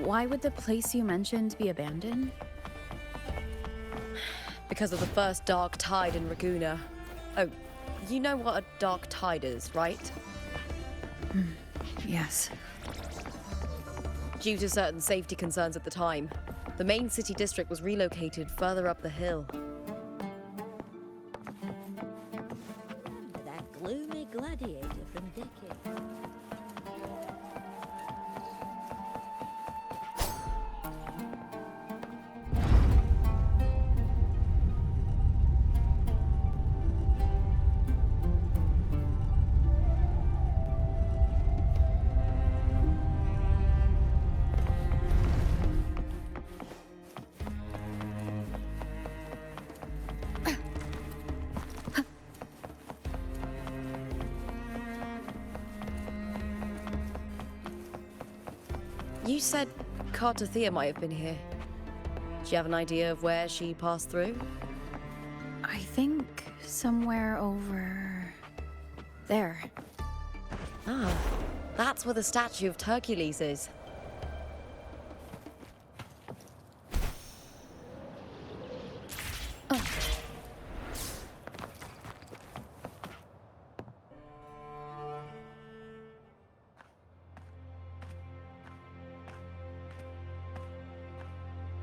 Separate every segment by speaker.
Speaker 1: Why would the place you mentioned be abandoned?
Speaker 2: Because of the first dark tide in Raguna. Oh, you know what a dark tide is, right?
Speaker 1: Yes.
Speaker 2: Due to certain safety concerns at the time, the main city district was relocated further up the hill.
Speaker 3: That gloomy gladiator from Dickens.
Speaker 2: You said Cartothea might have been here. Do you have an idea of where she passed through?
Speaker 1: I think somewhere over there.
Speaker 2: Ah, that's where the statue of Hercules is.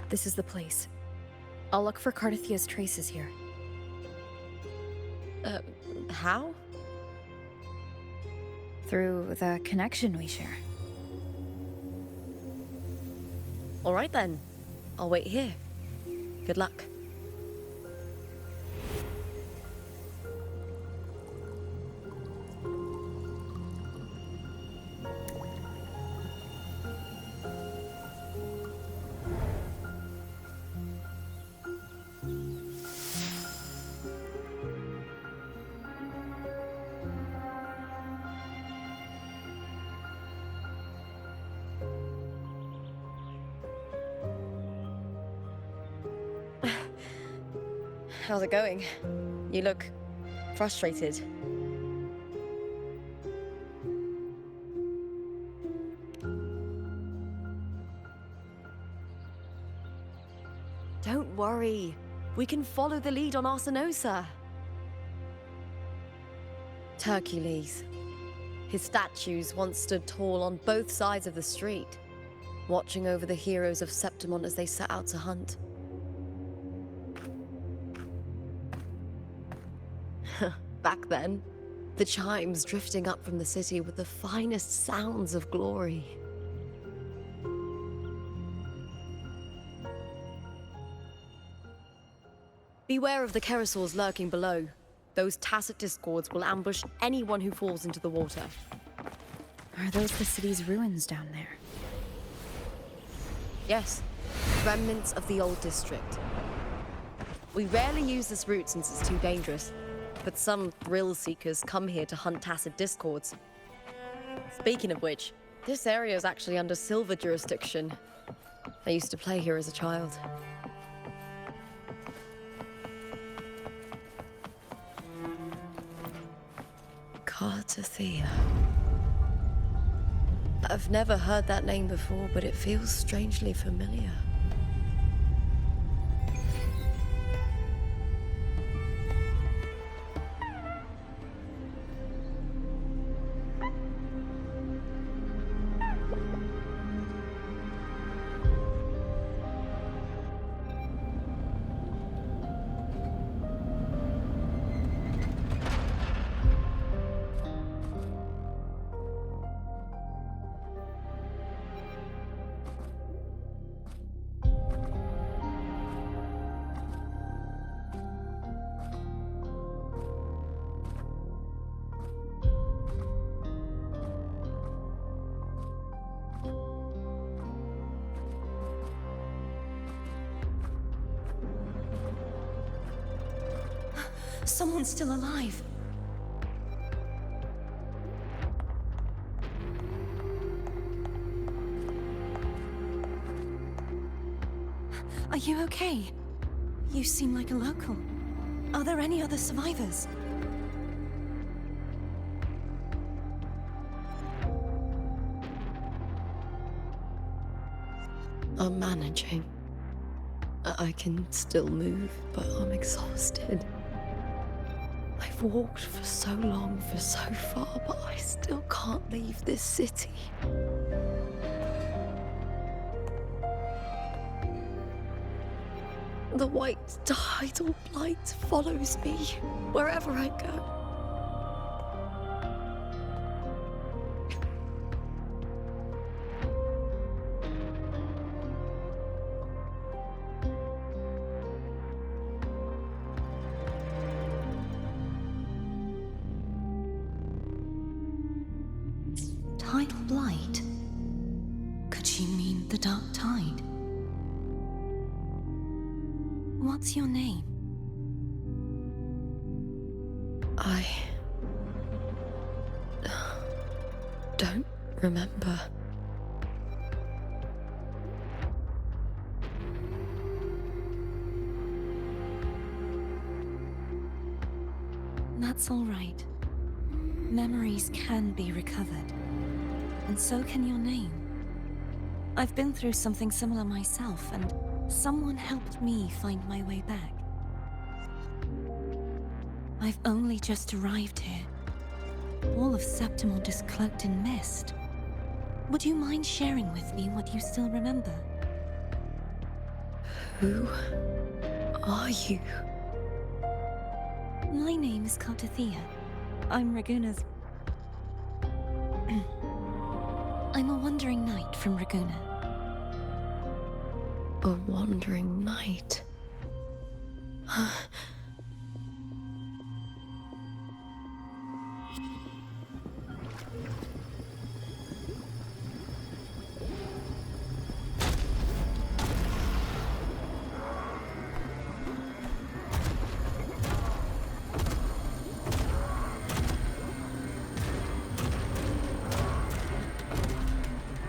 Speaker 1: This is the place. I'll look for Cartothea's traces here.
Speaker 2: How?
Speaker 1: Through the connection we share.
Speaker 2: All right then. I'll wait here. Good luck. How's it going? You look frustrated. Don't worry. We can follow the lead on Arsinosa. Hercules. His statues once stood tall on both sides of the street, watching over the heroes of Septimon as they set out to hunt. Back then, the chimes drifting up from the city with the finest sounds of glory. Beware of the Kerosaurs lurking below. Those tacit discords will ambush anyone who falls into the water.
Speaker 1: Are those the city's ruins down there?
Speaker 2: Yes, remnants of the old district. We rarely use this route since it's too dangerous, but some thrill seekers come here to hunt tacit discords. Speaking of which, this area is actually under Silver jurisdiction. I used to play here as a child. Cartothea. I've never heard that name before, but it feels strangely familiar. Someone's still alive.
Speaker 4: Are you okay? You seem like a local. Are there any other survivors?
Speaker 2: I'm managing. I can still move, but I'm exhausted. I've walked for so long, for so far, but I still can't leave this city. The white tidal blight follows me wherever I go.
Speaker 4: Tidal blight? Could she mean the dark tide? What's your name?
Speaker 2: I don't remember.
Speaker 4: That's all right. Memories can be recovered. And so can your name. I've been through something similar myself, and someone helped me find my way back. I've only just arrived here. All of Septimont is cloaked in mist. Would you mind sharing with me what you still remember?
Speaker 2: Who are you?
Speaker 4: My name is Cartithia. I'm Raguna's... I'm a wandering knight from Raguna.
Speaker 2: A wandering knight.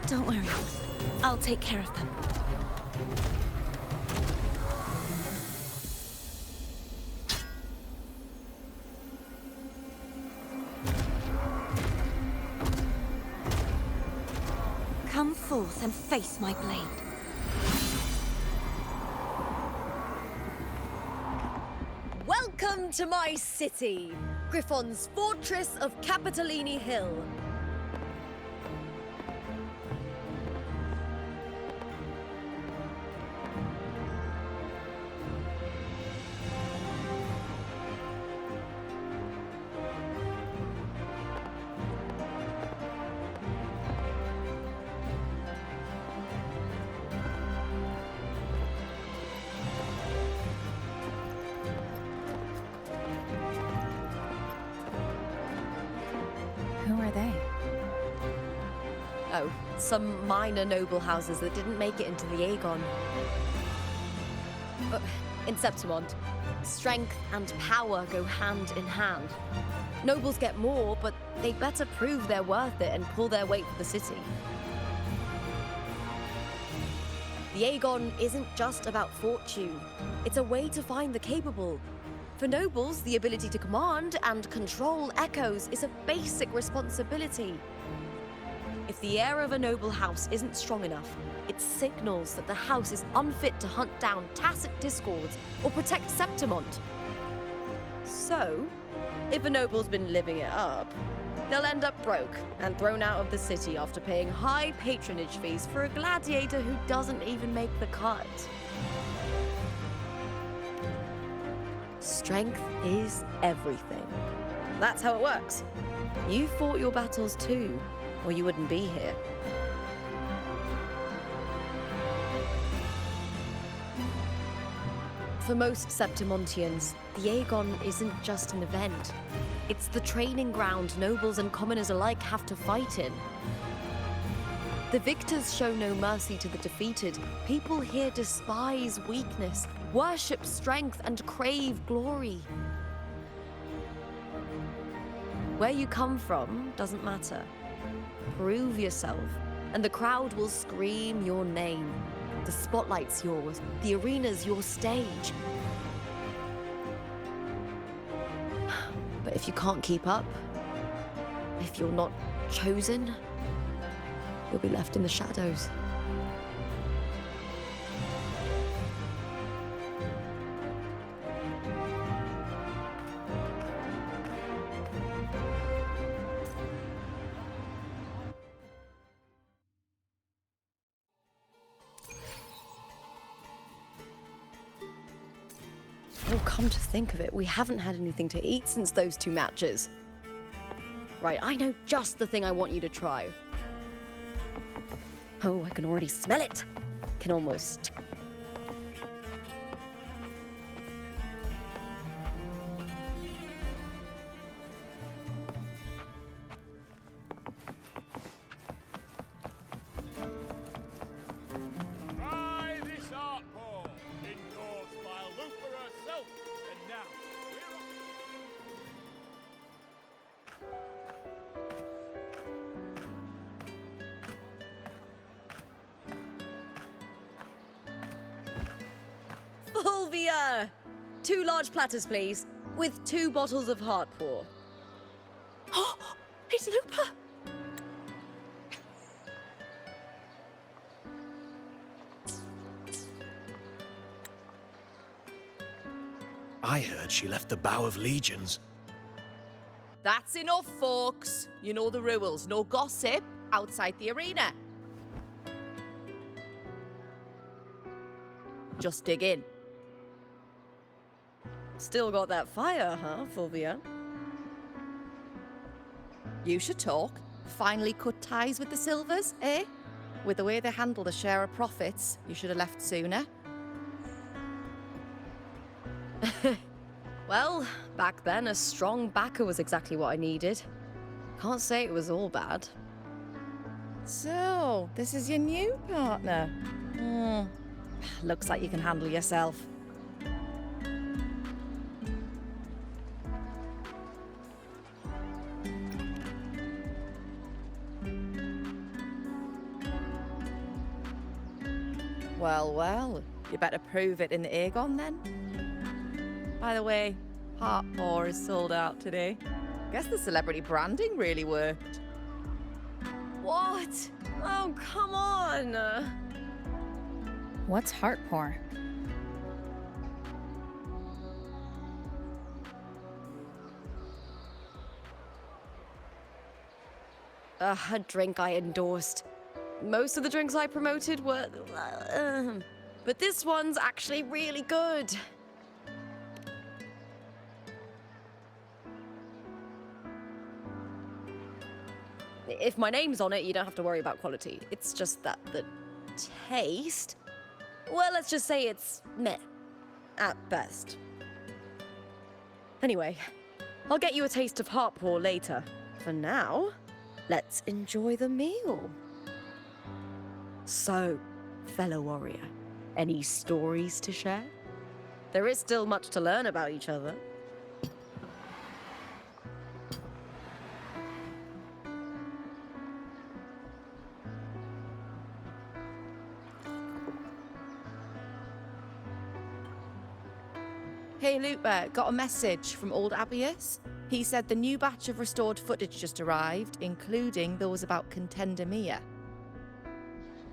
Speaker 4: Don't worry. I'll take care of them. Come forth and face my blade.
Speaker 2: Welcome to my city, Griffon's fortress of Capitolini Hill.
Speaker 1: Who are they?
Speaker 2: Oh, some minor noble houses that didn't make it into the Aegon. In Septimont, strength and power go hand in hand. Nobles get more, but they better prove they're worth it and pull their weight for the city. The Aegon isn't just about fortune. It's a way to find the capable. For nobles, the ability to command and control echoes is a basic responsibility. If the heir of a noble house isn't strong enough, it signals that the house is unfit to hunt down tacit discords or protect Septimont. So, if a noble's been living it up, they'll end up broke and thrown out of the city after paying high patronage fees for a gladiator who doesn't even make the cut. Strength is everything. That's how it works. You fought your battles too, or you wouldn't be here. For most Septimontians, the Aegon isn't just an event. It's the training ground nobles and commoners alike have to fight in. The victors show no mercy to the defeated. People here despise weakness, worship strength, and crave glory. Where you come from doesn't matter. Prove yourself, and the crowd will scream your name. The spotlight's yours, the arena's your stage. But if you can't keep up, if you're not chosen, you'll be left in the shadows. come to think of it, we haven't had anything to eat since those 2 matches. Right, I know just the thing I want you to try. Oh, I can already smell it. Can almost.
Speaker 5: Try this art form, endorsed by Lupa herself, and now we're off.
Speaker 2: Fulvia! 2 large platters, please, with 2 bottles of Heartpaw.
Speaker 1: Oh, it's Lupa!
Speaker 6: I heard she left the Bow of Legions.
Speaker 7: That's enough, folks. You know the rules. No gossip outside the arena. Just dig in.
Speaker 2: Still got that fire, huh, Fulvia?
Speaker 7: You should talk. Finally cut ties with the Silvers, eh? With the way they handle the share of profits, you should have left sooner.
Speaker 2: Well, back then, a strong backer was exactly what I needed. Can't say it was all bad.
Speaker 7: So, this is your new partner. Looks like you can handle yourself. Well, well, you better prove it in the Aegon then. By the way, Heartpaw is sold out today. Guess the celebrity branding really worked.
Speaker 2: What? Oh, come on!
Speaker 1: What's Heartpaw?
Speaker 2: A drink I endorsed. Most of the drinks I promoted were... but this one's actually really good. If my name's on it, you don't have to worry about quality. It's just that the taste... Well, let's just say it's meh. At best. Anyway, I'll get you a taste of Heartpaw later. For now, let's enjoy the meal. So, fellow warrior, any stories to share? There is still much to learn about each other.
Speaker 7: Hey Lupa, got a message from old Abius. He said the new batch of restored footage just arrived, including those about Contender Mia.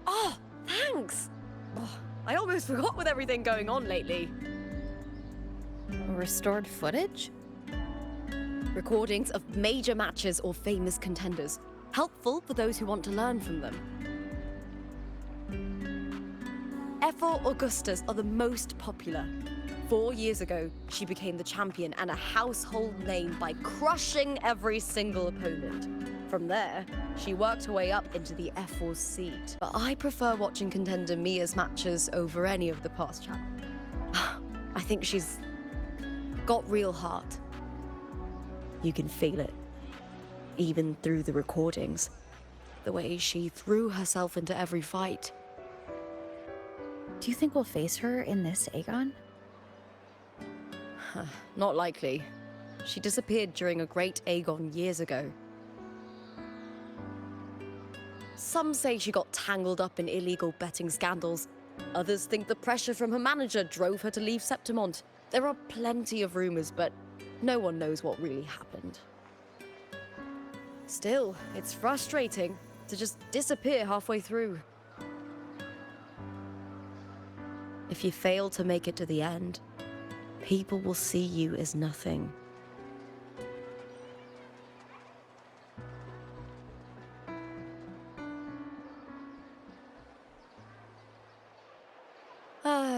Speaker 2: Oh, thanks! Oh, I almost forgot with everything going on lately.
Speaker 1: Restored footage?
Speaker 2: Recordings of major matches or famous contenders. Helpful for those who want to learn from them. Ethel Augustas are the most popular. 4 years ago, she became the champion and a household name by crushing every single opponent. From there, she worked her way up into the F4 seat. But I prefer watching Contender Mia's matches over any of the past champions. I think she's got real heart. You can feel it, even through the recordings. The way she threw herself into every fight.
Speaker 1: Do you think we'll face her in this Aegon?
Speaker 2: Not likely. She disappeared during a great Aegon years ago. Some say she got tangled up in illegal betting scandals. Others think the pressure from her manager drove her to leave Septimont. There are plenty of rumors, but no one knows what really happened. Still, it's frustrating to just disappear halfway through. If you fail to make it to the end, people will see you as nothing.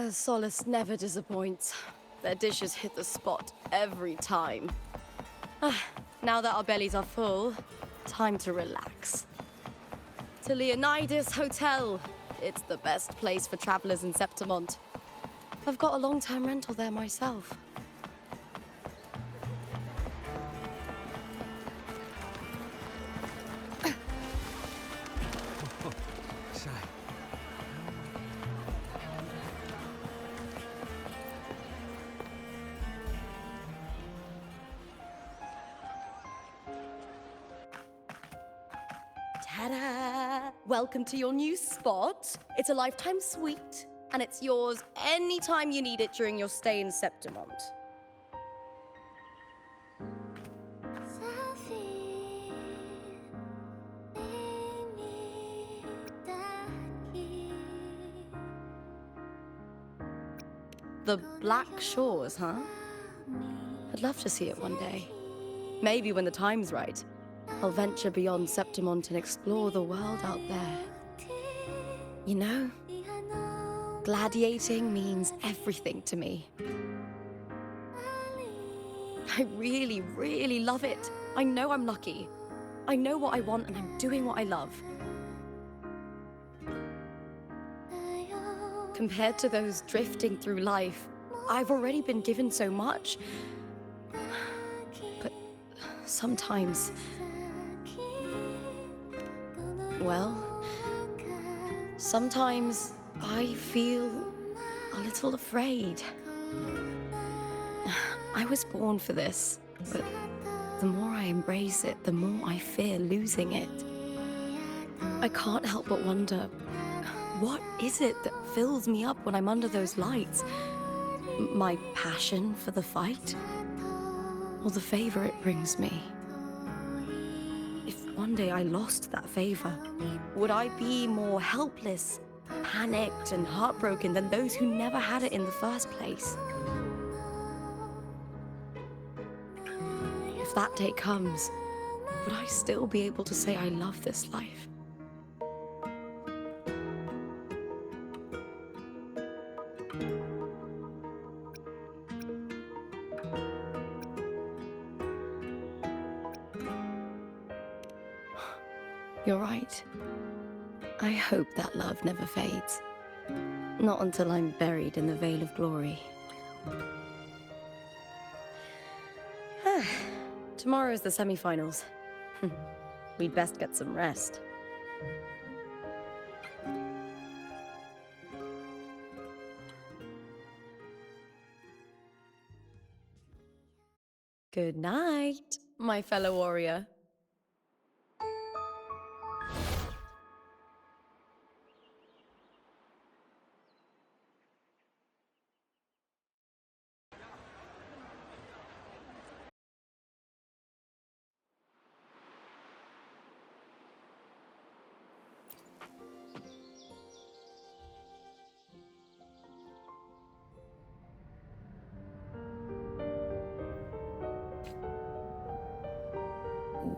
Speaker 2: Solace never disappoints. Their dishes hit the spot every time. Now that our bellies are full, time to relax. To Leonidas Hotel. It's the best place for travelers in Septimont. I've got a long-term rental there myself. Ta-da! Welcome to your new spot. It's a lifetime suite, and it's yours anytime you need it during your stay in Septimont. The Black Shores, huh? I'd love to see it one day. Maybe when the time's right, I'll venture beyond Septimont and explore the world out there. You know, gladiating means everything to me. I really, really love it. I know I'm lucky. I know what I want and I'm doing what I love. Compared to those drifting through life, I've already been given so much. But sometimes, well, sometimes I feel a little afraid. I was born for this, but the more I embrace it, the more I fear losing it. I can't help but wonder, what is it that fills me up when I'm under those lights? My passion for the fight? Or the favor it brings me? If one day I lost that favor, would I be more helpless, panicked, and heartbroken than those who never had it in the first place? If that day comes, would I still be able to say I love this life? You're right. I hope that love never fades. Not until I'm buried in the veil of glory. Tomorrow's the semi-finals. We'd best get some rest. Good night, my fellow warrior.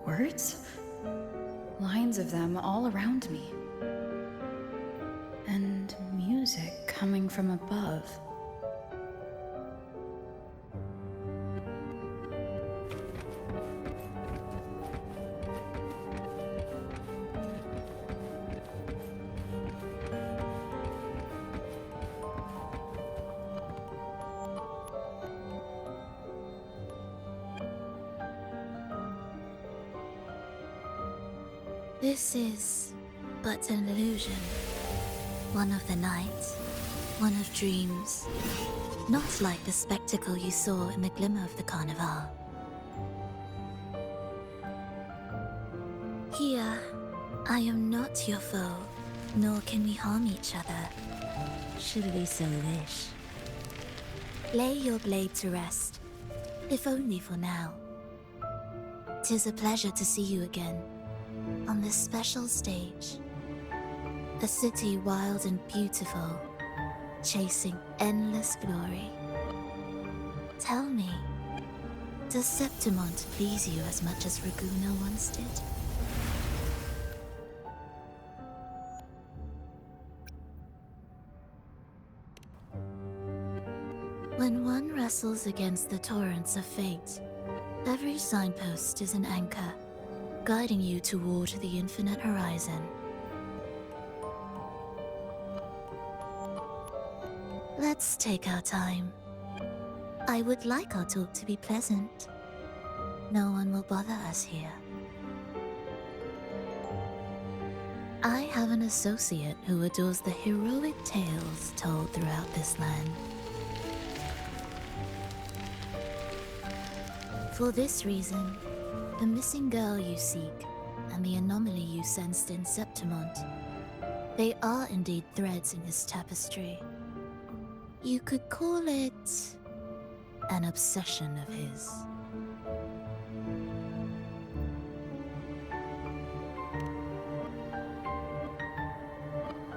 Speaker 1: Words? Lines of them all around me. And music coming from above.
Speaker 8: This is but an illusion. One of the nights, one of dreams. Not like the spectacle you saw in the glimmer of the Carnival. Here, I am not your foe, nor can we harm each other, should we so wish. Lay your blade to rest, if only for now. 'Tis a pleasure to see you again. On this special stage, a city wild and beautiful, chasing endless glory. Tell me, does Septimont please you as much as Raguna once did? When one wrestles against the torrents of fate, every signpost is an anchor, guiding you toward the infinite horizon. Let's take our time. I would like our talk to be pleasant. No one will bother us here. I have an associate who adores the heroic tales told throughout this land. For this reason, the missing girl you seek and the anomaly you sensed in Septimont, they are indeed threads in his tapestry. You could call it an obsession of his.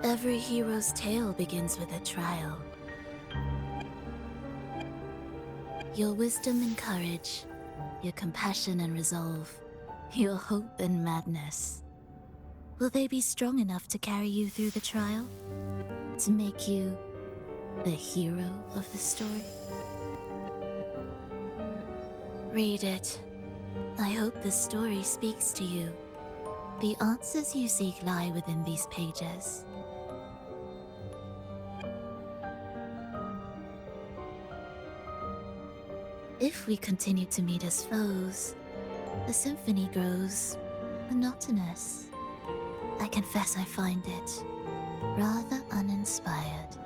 Speaker 8: Every hero's tale begins with a trial. Your wisdom and courage, your compassion and resolve, your hope and madness. Will they be strong enough to carry you through the trial? To make you the hero of the story? Read it. I hope the story speaks to you. The answers you seek lie within these pages. If we continue to meet as foes, the symphony grows monotonous. I confess I find it rather uninspired.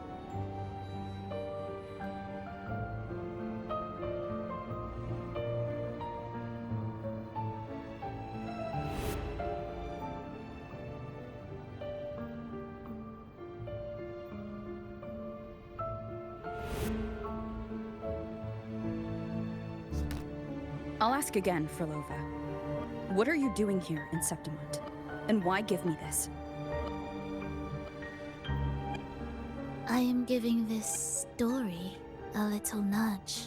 Speaker 1: I'll ask again, Frolova. What are you doing here in Septimont? And why give me this?
Speaker 8: I am giving this story a little nudge.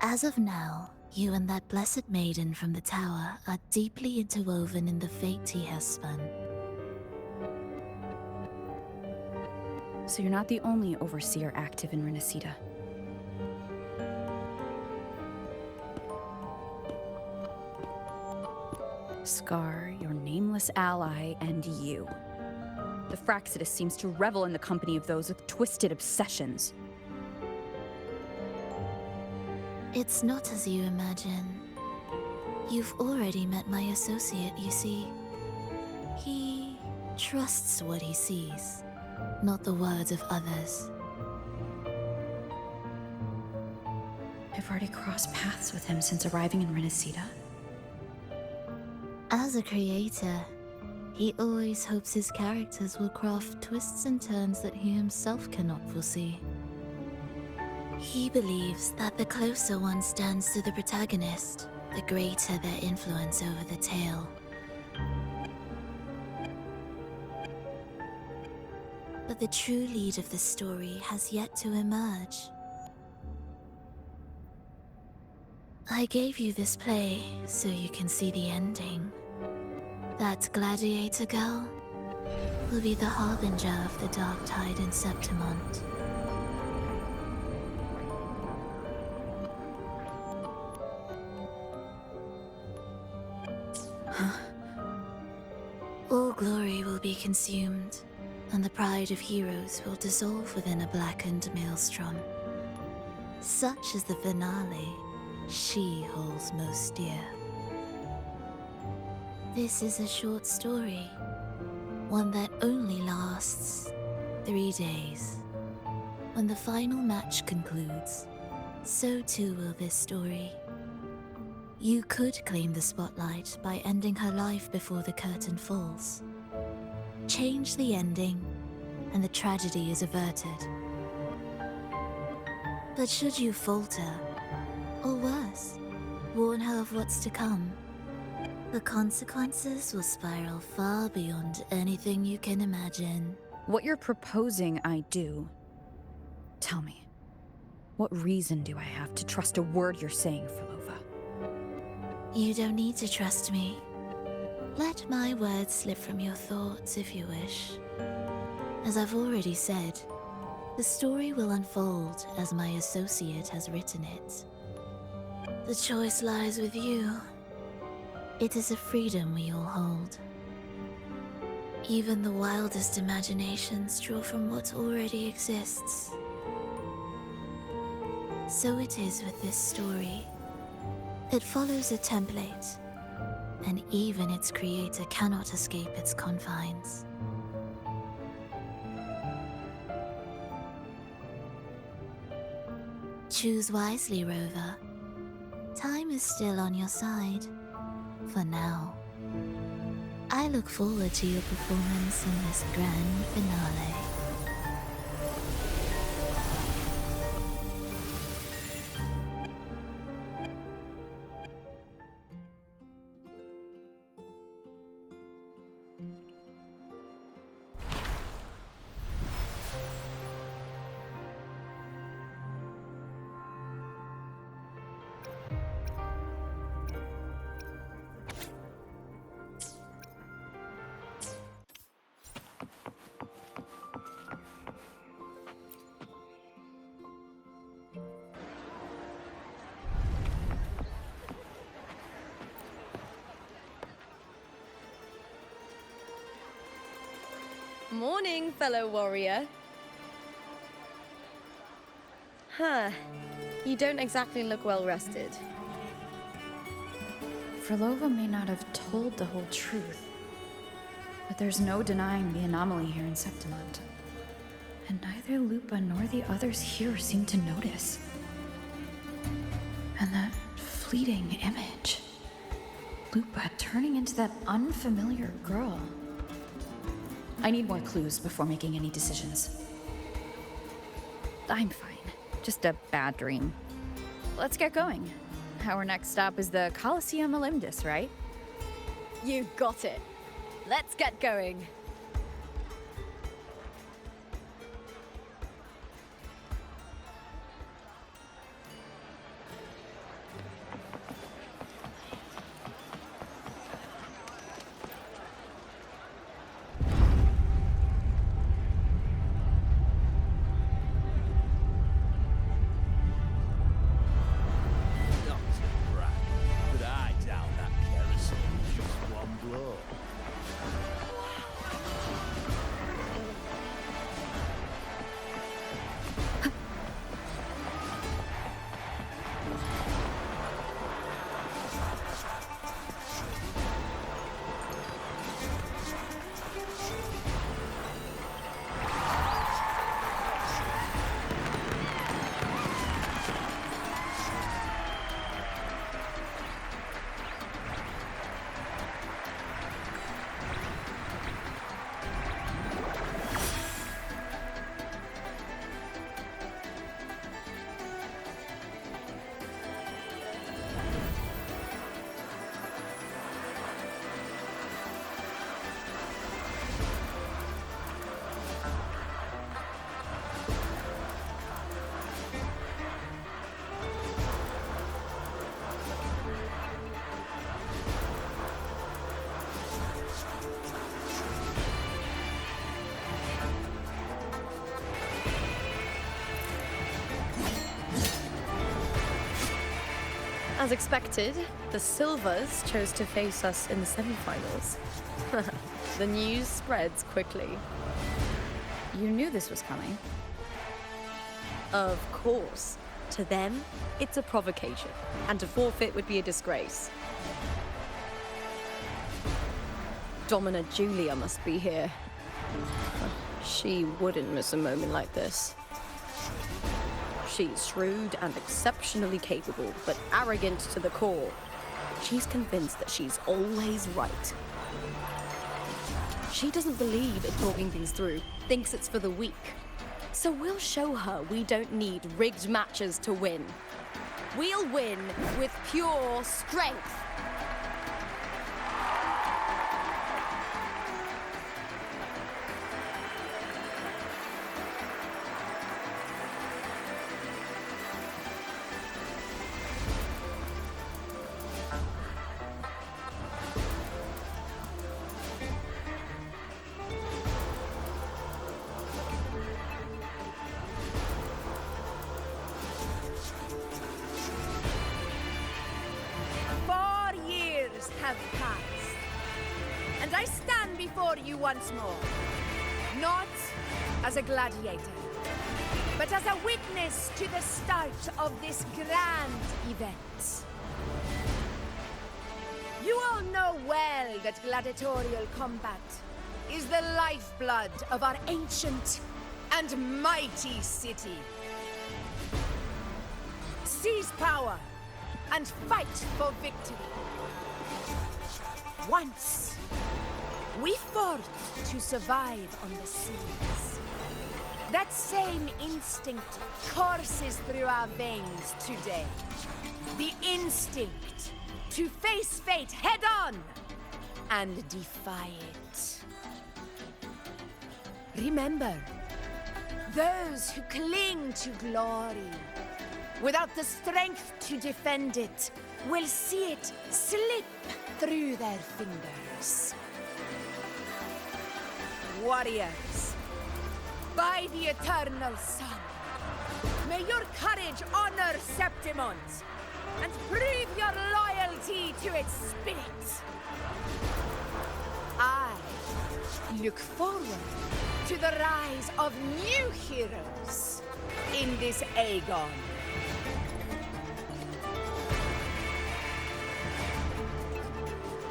Speaker 8: As of now, you and that blessed maiden from the tower are deeply interwoven in the fate he has spun.
Speaker 1: So you're not the only overseer active in Renacida. Scar, your nameless ally, and you. The Fraxidus seems to revel in the company of those with twisted obsessions.
Speaker 8: It's not as you imagine. You've already met my associate, you see. He trusts what he sees, not the words of others.
Speaker 1: I've already crossed paths with him since arriving in Renacida.
Speaker 8: As a creator, he always hopes his characters will craft twists and turns that he himself cannot foresee. He believes that the closer one stands to the protagonist, the greater their influence over the tale. But the true lead of the story has yet to emerge. I gave you this play so you can see the ending. That gladiator girl will be the harbinger of the dark tide in Septimont. All glory will be consumed, and the pride of heroes will dissolve within a blackened maelstrom. Such is the finale she holds most dear. This is a short story, one that only lasts 3 days. When the final match concludes, so too will this story. You could claim the spotlight by ending her life before the curtain falls. Change the ending, and the tragedy is averted. But should you falter, or worse, warn her of what's to come, the consequences will spiral far beyond anything you can imagine.
Speaker 1: What you're proposing I do. Tell me, what reason do I have to trust a word you're saying, Frolova?
Speaker 8: You don't need to trust me. Let my words slip from your thoughts if you wish. As I've already said, The story will unfold as my associate has written it. The choice lies with you. It is a freedom we all hold. Even the wildest imaginations draw from what already exists. So it is with this story. It follows a template, and even its creator cannot escape its confines. Choose wisely, Rover. Time is still on your side. For now. I look forward to your performance in this grand finale.
Speaker 2: Morning, fellow warrior. Huh. You don't exactly look well rested.
Speaker 1: Frolova may not have told the whole truth, but there's no denying the anomaly here in Septimont. And neither Lupa nor the others here seem to notice. And that fleeting image. Lupa turning into that unfamiliar girl. I need more clues before making any decisions. I'm fine. Just a bad dream. Let's get going. Our next stop is the Colosseum Olympus, right?
Speaker 2: You got it. Let's get going.
Speaker 5: Not to brag, but I doubt that kerosene was just one blow.
Speaker 2: As expected, the Silvers chose to face us in the semifinals. The news spreads quickly.
Speaker 1: You knew this was coming.
Speaker 2: Of course. To them, it's a provocation, and to forfeit would be a disgrace. Domina Julia must be here. She wouldn't miss a moment like this. She's shrewd and exceptionally capable, but arrogant to the core. She's convinced that she's always right. She doesn't believe in talking things through, thinks it's for the weak. So we'll show her we don't need rigged matches to win. We'll win with pure strength.
Speaker 9: once more. Not as a gladiator, but as a witness to the start of this grand event. You all know well that gladiatorial combat is the lifeblood of our ancient and mighty city. Seize power and fight for victory. Once, we fought to survive on the seas. That same instinct courses through our veins today. The instinct to face fate head-on and defy it. Remember, those who cling to glory without the strength to defend it will see it slip through their fingers. Warriors, by the eternal sun, may your courage honor Septimont and prove your loyalty to its spirit. I look forward to the rise of new heroes in this Aegon.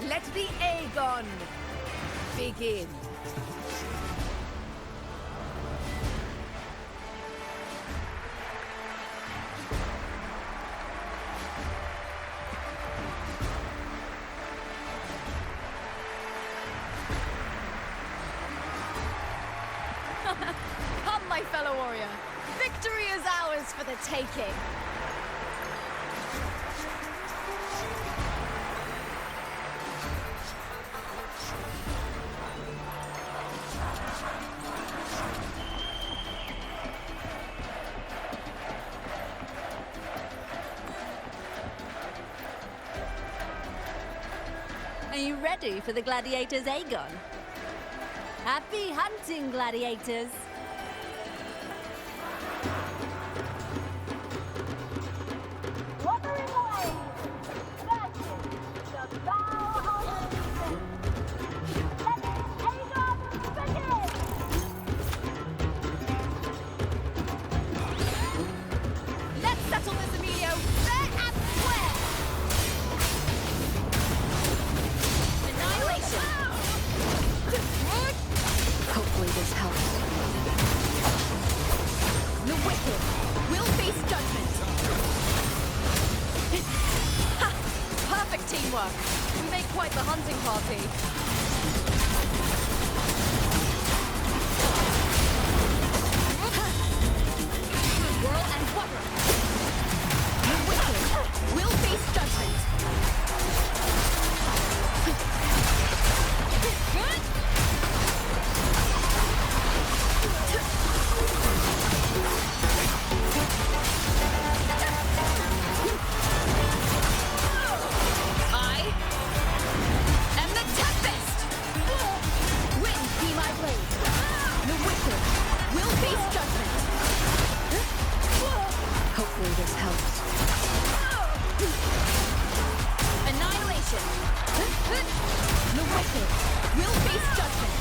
Speaker 9: Let the Aegon begin.
Speaker 2: Come, my fellow warrior. Victory is ours for the taking.
Speaker 3: Are you ready for the gladiators, Aegon? Happy hunting, gladiators!
Speaker 10: Wuthering away! That is the bow of the Let Aegon begin!
Speaker 2: Let's settle this, Emilio, fair and square! Annihilation! Hopefully this helps. The wicked will face judgment. Ha! Perfect teamwork. We make quite the hunting party. Whirl and Wuthering. The wicked will face judgment. Hopefully this helps. Annihilation! The wicked will face judgment!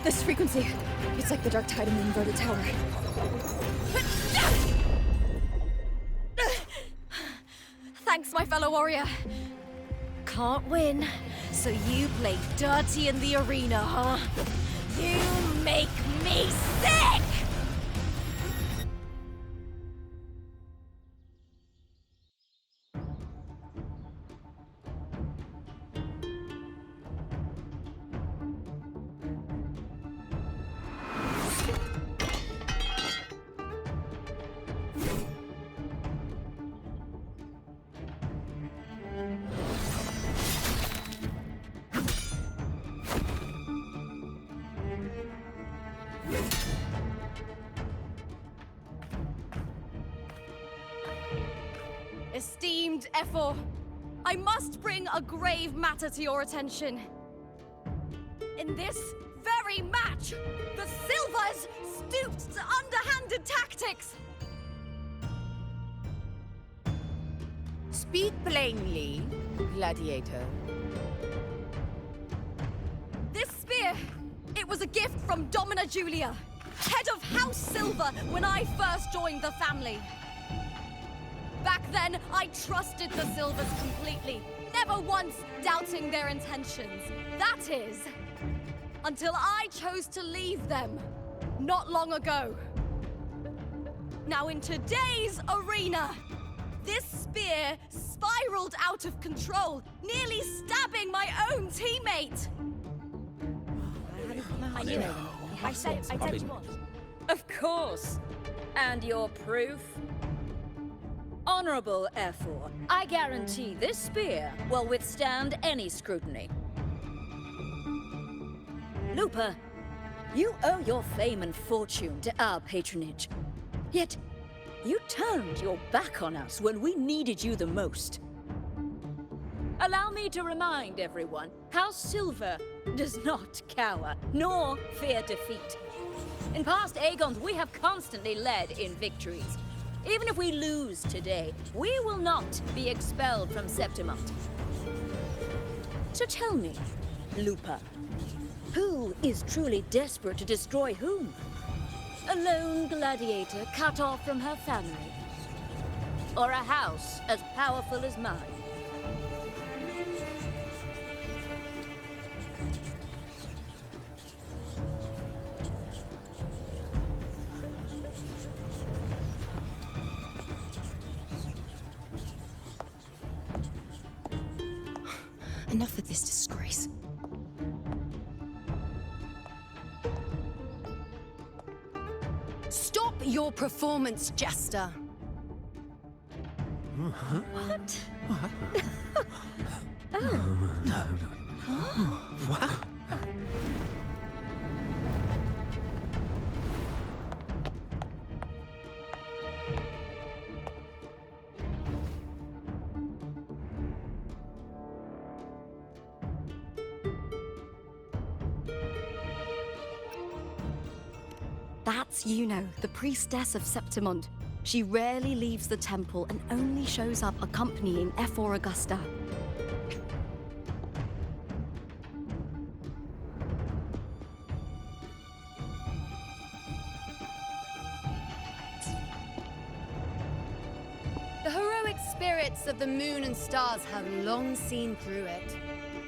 Speaker 2: This frequency, it's like the dark tide in the inverted tower. Thanks, my fellow warrior. Can't win, so you play dirty in the arena, huh? You make me sick! Esteemed Ephor, I must bring a grave matter to your attention. In this very match, the Silvers stooped to underhanded tactics.
Speaker 9: Speak plainly, gladiator.
Speaker 2: This spear, it was a gift from Domina Julia, head of House Silver when I first joined the family. Back then, I trusted the Silvers completely, never once doubting their intentions. That is, until I chose to leave them, not long ago. Now in today's arena, this spear spiraled out of control, nearly stabbing my own teammate.
Speaker 3: I knew it. I said you want.
Speaker 11: Of course. And your proof? Honorable Ephor, I guarantee this spear will withstand any scrutiny. Lupa, you owe your fame and fortune to our patronage. Yet, you turned your back on us when we needed you the most. Allow me to remind everyone, House Silver does not cower, nor fear defeat. In past Aegons, we have constantly led in victories. Even if we lose today, we will not be expelled from Septimont. So tell me, Lupa, who is truly desperate to destroy whom? A lone gladiator cut off from her family? Or a house as powerful as mine?
Speaker 2: Enough of this disgrace. Stop your performance, Jester.
Speaker 6: What?
Speaker 2: That's Yuno, the priestess of Septimont. She rarely leaves the temple and only shows up accompanying Ephor Augusta. The heroic spirits of the moon and stars have long seen through it.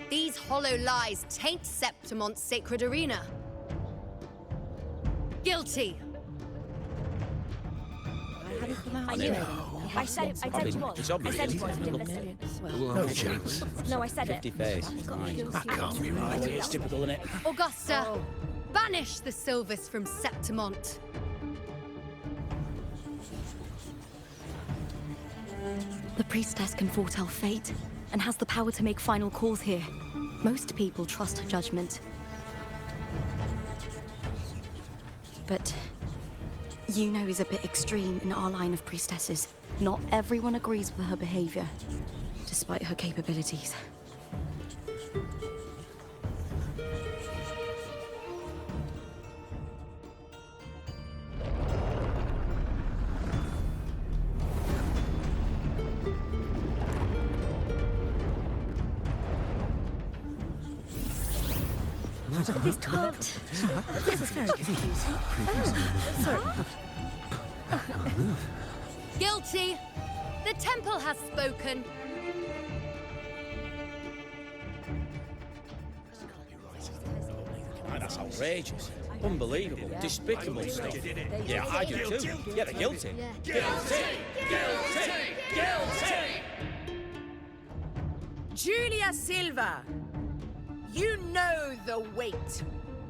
Speaker 2: These hollow lies taint Septimont's sacred arena. Guilty.
Speaker 3: I knew it. I said you want.
Speaker 6: It's
Speaker 3: I
Speaker 6: obvious.
Speaker 3: said you wanted.
Speaker 6: No chance.
Speaker 3: No, I said it.
Speaker 12: 50 face.
Speaker 6: That can't be right.
Speaker 12: It's typical, isn't it?
Speaker 2: Augusta, banish the Silvers from Septimont. The priestess can foretell fate and has the power to make final calls here. Most people trust her judgment. But Yuno is a bit extreme in our line of priestesses. Not everyone agrees with her behavior, despite her capabilities.
Speaker 3: This can't. This is very confusing. Sorry.
Speaker 2: Guilty! The temple has spoken.
Speaker 12: That's outrageous. Unbelievable. Despicable stuff. Yeah, I do too. Yeah, they're guilty.
Speaker 5: Guilty! Guilty! Guilty!
Speaker 9: Julia Silva, you know the weight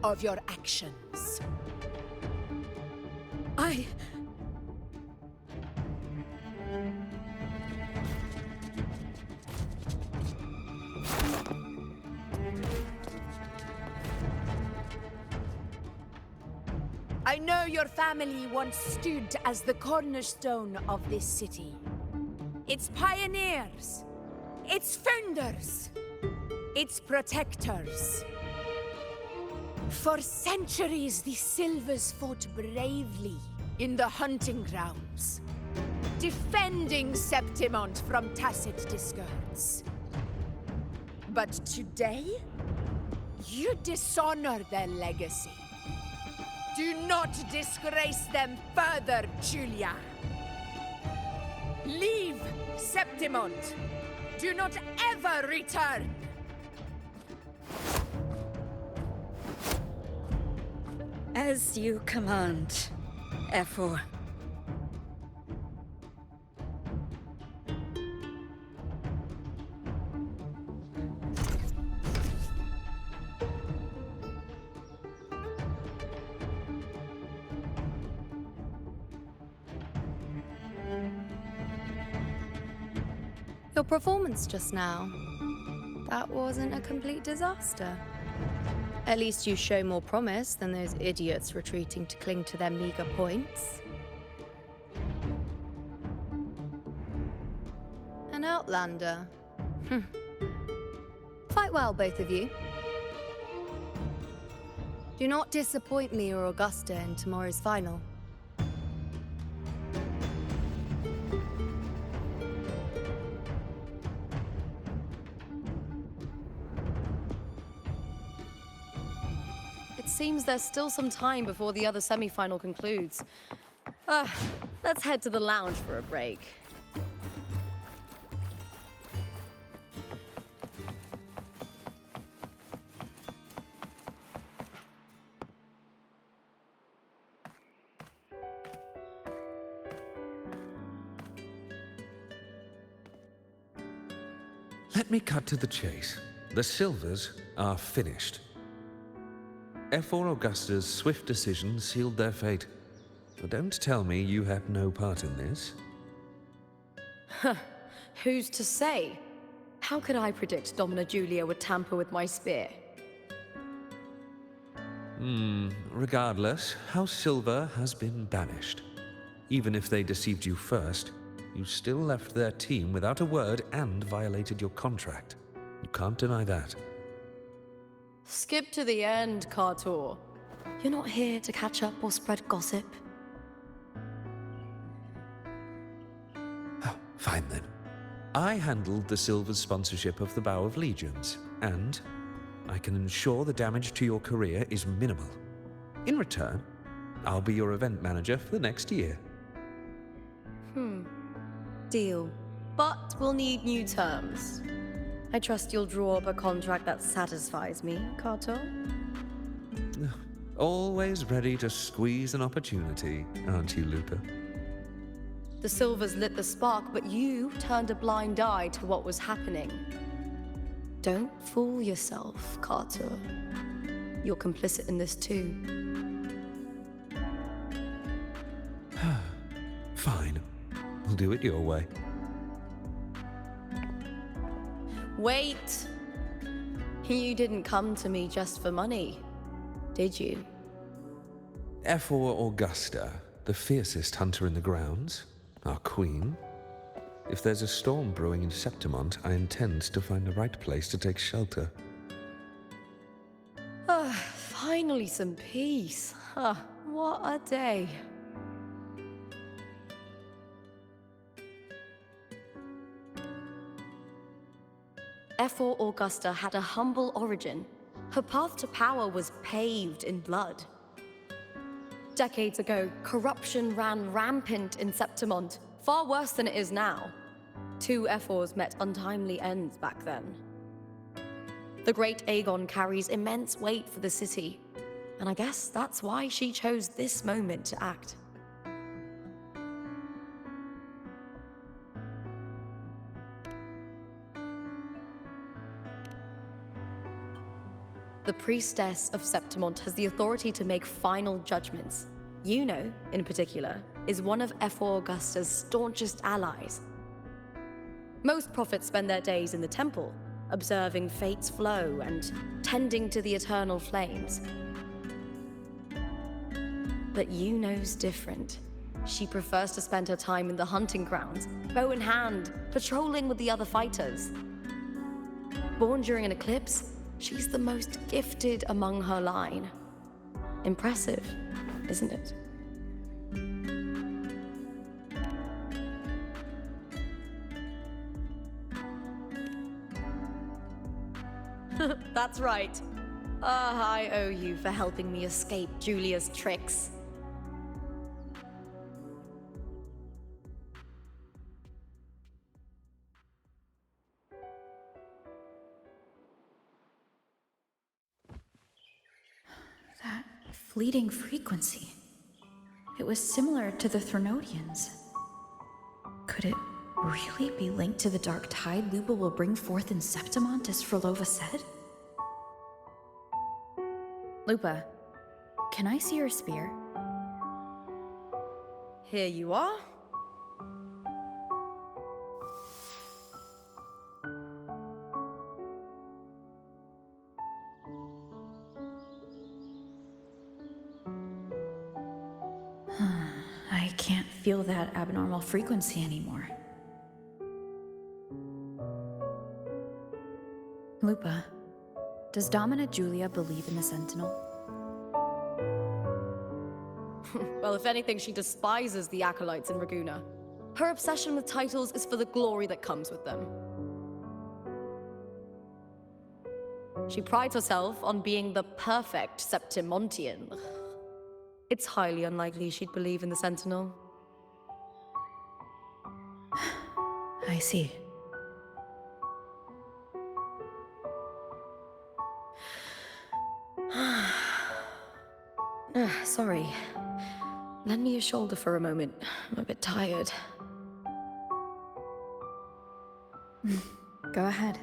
Speaker 9: of your actions. I know your family once stood as the cornerstone of this city. its pioneers, its founders, its protectors. For centuries, the Silvers fought bravely in the hunting grounds, defending Septimont from tacit discords. But today, you dishonor their legacy. Do not disgrace them further, Julia. Leave Septimont. Do not ever return.
Speaker 11: As you command, Efor.
Speaker 2: Your performance just now. That wasn't a complete disaster. At least you show more promise than those idiots retreating to cling to their meager points. An outlander. Fight well, both of you. Do not disappoint me or Augusta in tomorrow's final. Seems there's still some time before the other semi-final concludes. Let's head to the lounge for a break.
Speaker 13: Let me cut to the chase. The Silvers are finished. Efor Augusta's swift decision sealed their fate. But don't tell me you had no part in this.
Speaker 2: Who's to say? How could I predict Domina Julia would tamper with my spear?
Speaker 13: Regardless, House Silver has been banished. Even if they deceived you first, you still left their team without a word and violated your contract. You can't deny that.
Speaker 2: Skip to the end, Kartor. You're not here to catch up or spread gossip.
Speaker 13: Oh, fine then. I handled the Silver's sponsorship of the Bow of Legions, and I can ensure the damage to your career is minimal. In return, I'll be your event manager for the next year.
Speaker 2: Deal. But we'll need new terms. I trust you'll draw up a contract that satisfies me, Kartor.
Speaker 13: Always ready to squeeze an opportunity, aren't you, Lupa?
Speaker 2: The Silvers lit the spark, but you turned a blind eye to what was happening. Don't fool yourself, Kartor. You're complicit in this too.
Speaker 13: Fine. We'll do it your way.
Speaker 2: Wait! You didn't come to me just for money, did you?
Speaker 13: Efor Augusta, the fiercest hunter in the grounds, our queen. If there's a storm brewing in Septimont, I intend to find the right place to take shelter.
Speaker 2: Finally some peace. What a day. Efor Augusta had a humble origin. Her path to power was paved in blood. Decades ago, corruption ran rampant in Septimont, far worse than it is now. Two Efors met untimely ends back then. The great Aegon carries immense weight for the city, and I guess that's why she chose this moment to act. The priestess of Septimont has the authority to make final judgments. Yuno, in particular, is one of Efor Augusta's staunchest allies. Most prophets spend their days in the temple, observing fate's flow and tending to the eternal flames. But Yuno's different. she prefers to spend her time in the hunting grounds, bow in hand, patrolling with the other fighters. Born during an eclipse, she's the most gifted among her line. Impressive, isn't it? That's right. I owe you for helping me escape Julia's tricks.
Speaker 1: That fleeting frequency. It was similar to the Threnodians. Could it really be linked to the dark tide Lupa will bring forth in Septimont, as Frolova said? Lupa, can I see your spear?
Speaker 2: Here you are.
Speaker 1: I can't feel that abnormal frequency anymore. Lupa, does Domina Julia believe in the Sentinel?
Speaker 2: Well, if anything, she despises the acolytes in Raguna. Her obsession with titles is for the glory that comes with them. She prides herself on being the perfect Septimontian. It's highly unlikely she'd believe in the Sentinel.
Speaker 1: I see.
Speaker 2: Sorry. Lend me your shoulder for a moment. I'm a bit tired.
Speaker 1: Go ahead.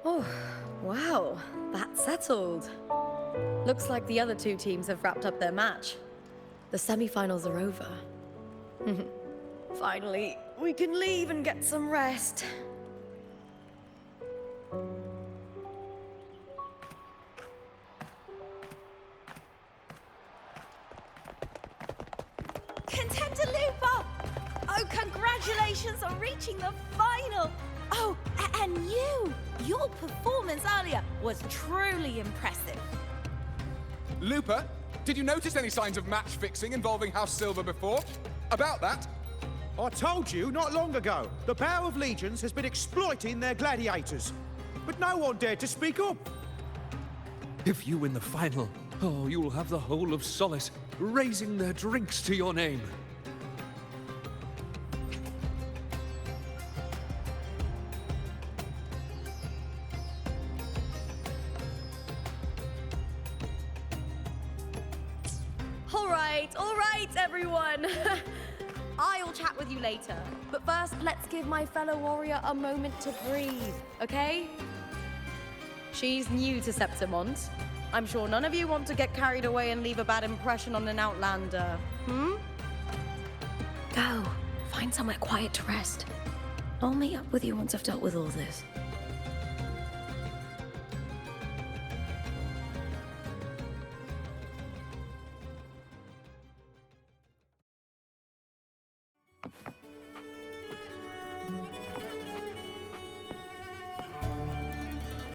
Speaker 2: Oh, wow. That's settled. Looks like the other two teams have wrapped up their match. The semi-finals are over. Finally, we can leave and get some rest.
Speaker 9: Contender Lupa! Oh, congratulations on reaching the final! Oh, and you! Your performance earlier was truly impressive.
Speaker 5: Lupa, did you notice any signs of match fixing involving House Silver before? About that?
Speaker 6: I told you not long ago, the Bow of Legions has been exploiting their gladiators. But no one dared to speak up.
Speaker 13: If you win the final, oh, you'll have the whole of Solace raising their drinks to your name.
Speaker 2: All right, everyone. I'll chat with you later. But first, let's give my fellow warrior a moment to breathe, okay? She's new to Septimont. I'm sure none of you want to get carried away and leave a bad impression on an outlander,
Speaker 1: Go. Find somewhere quiet to rest. I'll meet up with you once I've dealt with all this.